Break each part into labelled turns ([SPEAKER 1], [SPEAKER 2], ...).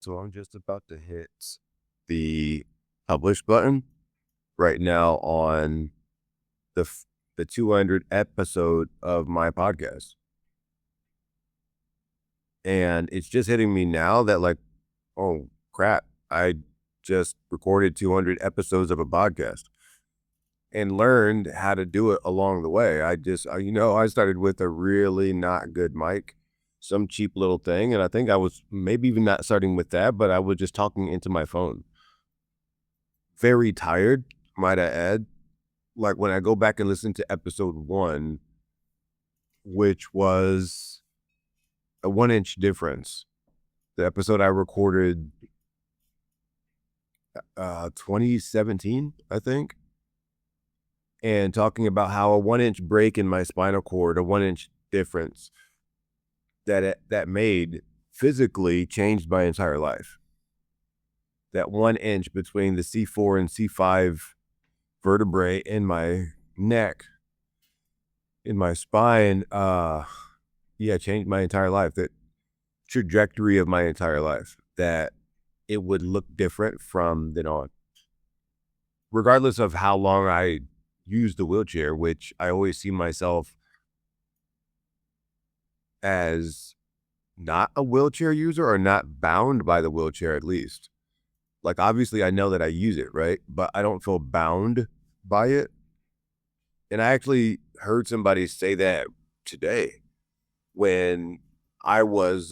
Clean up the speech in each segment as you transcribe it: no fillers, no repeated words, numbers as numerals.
[SPEAKER 1] So I'm just about to hit the publish button right now on the 200 episode of my podcast. And it's just hitting me now that like, oh crap, I just recorded 200 episodes of a podcast and learned how to do it along the way. I started with a really not good mic, some cheap little thing. And I think I was maybe even not starting with that, but I was just talking into my phone. Very tired, might I add. Like when I go back and listen to episode 1, which was a 1-inch difference, the episode I recorded 2017, I think, and talking about how a 1-inch break in my spinal cord, a 1-inch difference that made physically changed my entire life. That 1 inch between the C4 and C5 vertebrae in my neck, in my spine, changed my entire life. That trajectory of my entire life, that it would look different from then on. Regardless of how long I use the wheelchair, which I always see myself as not a wheelchair user or not bound by the wheelchair, at least. Like, obviously I know that I use it, right? But I don't feel bound by it. And I actually heard somebody say that today when I was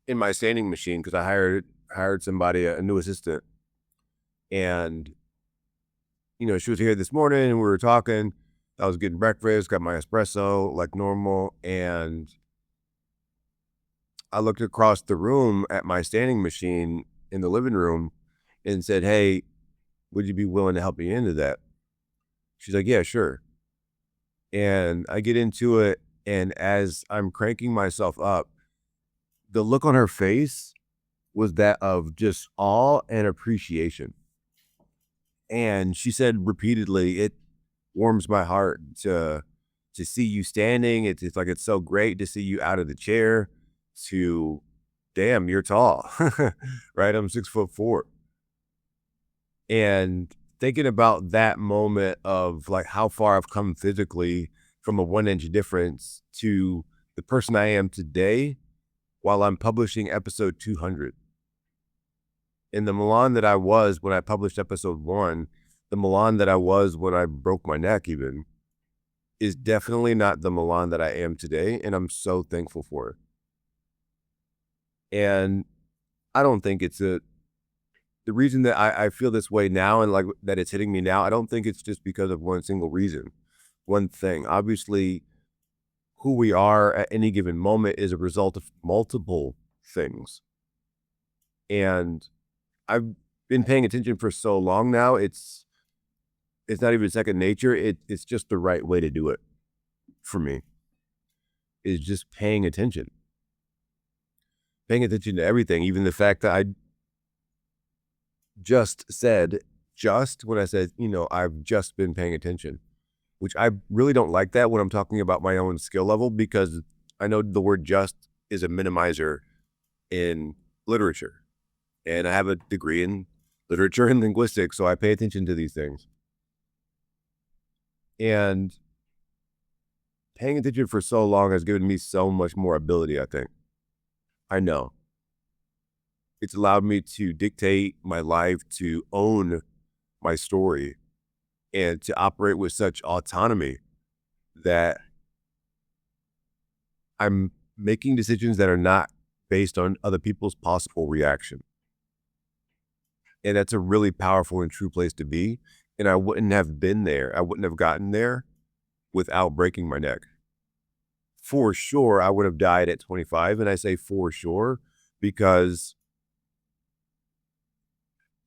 [SPEAKER 1] in my standing machine, because I hired somebody, a new assistant, and she was here this morning and we were talking. I was getting breakfast, got my espresso like normal, and I looked across the room at my standing machine in the living room and said, "Hey, would you be willing to help me into that?" She's like, "Yeah, sure." And I get into it, and as I'm cranking myself up, the look on her face was that of just awe and appreciation. And she said repeatedly, "It warms my heart to see you standing. It's like it's so great to see you out of the chair. To damn, you're tall." Right? I'm 6'4". And thinking about that moment of like how far I've come physically from a 1-inch difference to the person I am today while I'm publishing episode 200. And the Milan that I was when I published episode 1, the Milan that I was when I broke my neck even, is definitely not the Milan that I am today, and I'm so thankful for it. And I don't think it's the reason that I feel this way now and like that it's hitting me now, I don't think it's just because of one single reason, one thing. Obviously, who we are at any given moment is a result of multiple things. And I've been paying attention for so long now, it's not even second nature. It's just the right way to do it for me, is just paying attention. Paying attention to everything, even the fact that I when I said, I've just been paying attention, which I really don't like that when I'm talking about my own skill level, because I know the word just is a minimizer in literature. And I have a degree in literature and linguistics, so I pay attention to these things. And paying attention for so long has given me so much more ability, I think. I know. It's allowed me to dictate my life, to own my story, and to operate with such autonomy that I'm making decisions that are not based on other people's possible reaction. And that's a really powerful and true place to be. And I wouldn't have been there. I wouldn't have gotten there without breaking my neck. For sure, I would have died at 25. And I say for sure because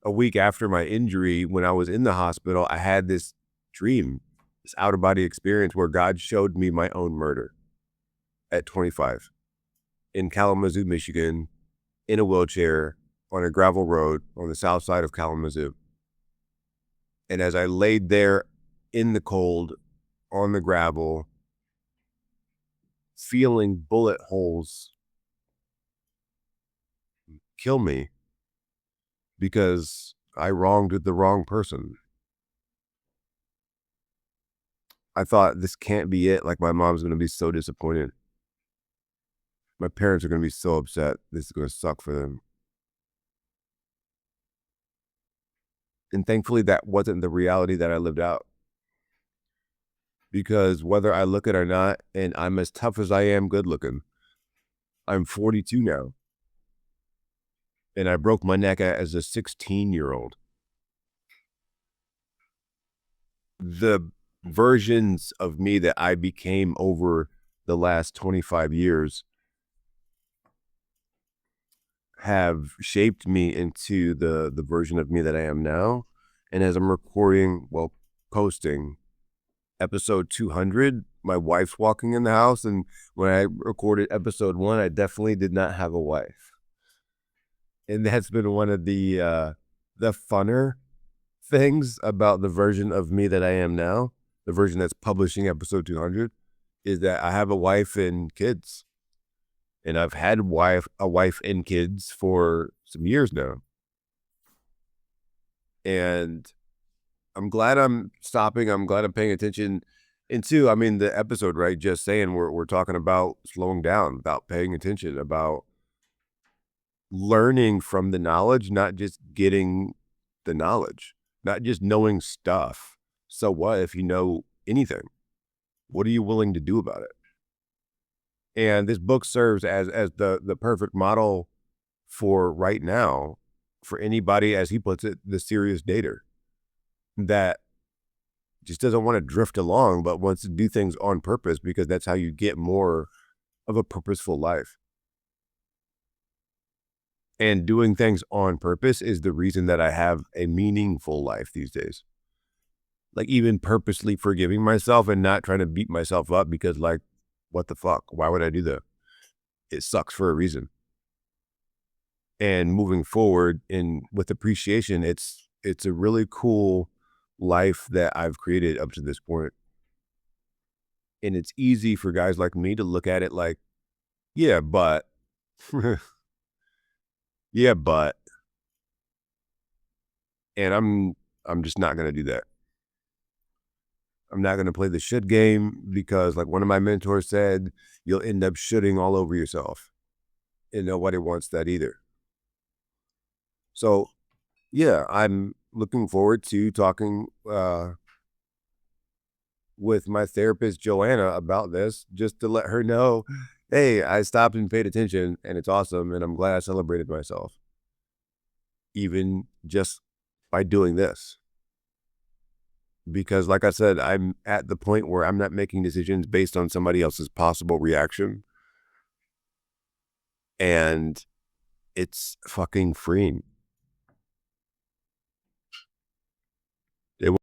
[SPEAKER 1] a week after my injury, when I was in the hospital, I had this dream, this out of body experience where God showed me my own murder at 25 in Kalamazoo, Michigan, in a wheelchair on a gravel road on the south side of Kalamazoo. And as I laid there in the cold on the gravel, feeling bullet holes kill me because I wronged the wrong person. I thought this can't be it. Like, my mom's going to be so disappointed. My parents are going to be so upset. This is going to suck for them. And thankfully, that wasn't the reality that I lived out. Because whether I look it or not, and I'm as tough as I am good looking, I'm 42 now. And I broke my neck as a 16-year-old. The versions of me that I became over the last 25 years have shaped me into the version of me that I am now. And as I'm posting episode 200, my wife's walking in the house. And when I recorded episode 1, I definitely did not have a wife. And that's been one of the funner things about the version of me that I am now, the version that's publishing episode 200, is that I have a wife and kids. And I've had a wife and kids for some years now. And I'm glad I'm stopping. I'm glad I'm paying attention. And two, I mean, the episode, right, just saying we're talking about slowing down, about paying attention, about learning from the knowledge, not just getting the knowledge, not just knowing stuff. So what if you know anything? What are you willing to do about it? And this book serves as the perfect model for right now, for anybody, as he puts it, the serious dater that just doesn't want to drift along, but wants to do things on purpose, because that's how you get more of a purposeful life. And doing things on purpose is the reason that I have a meaningful life these days. Like, even purposely forgiving myself and not trying to beat myself up because, like, what the fuck? Why would I do that? It sucks for a reason. And moving forward with appreciation, it's a really cool life that I've created up to this point. And it's easy for guys like me to look at it like, yeah, but, yeah, but, and I'm just not going to do that. I'm not going to play the should game, because, like one of my mentors said, you'll end up shoulding all over yourself. And nobody wants that either. So, yeah, I'm looking forward to talking with my therapist, Joanna, about this, just to let her know, hey, I stopped and paid attention, and it's awesome, and I'm glad I celebrated myself, even just by doing this. Because, like I said, I'm at the point where I'm not making decisions based on somebody else's possible reaction. And it's fucking freeing.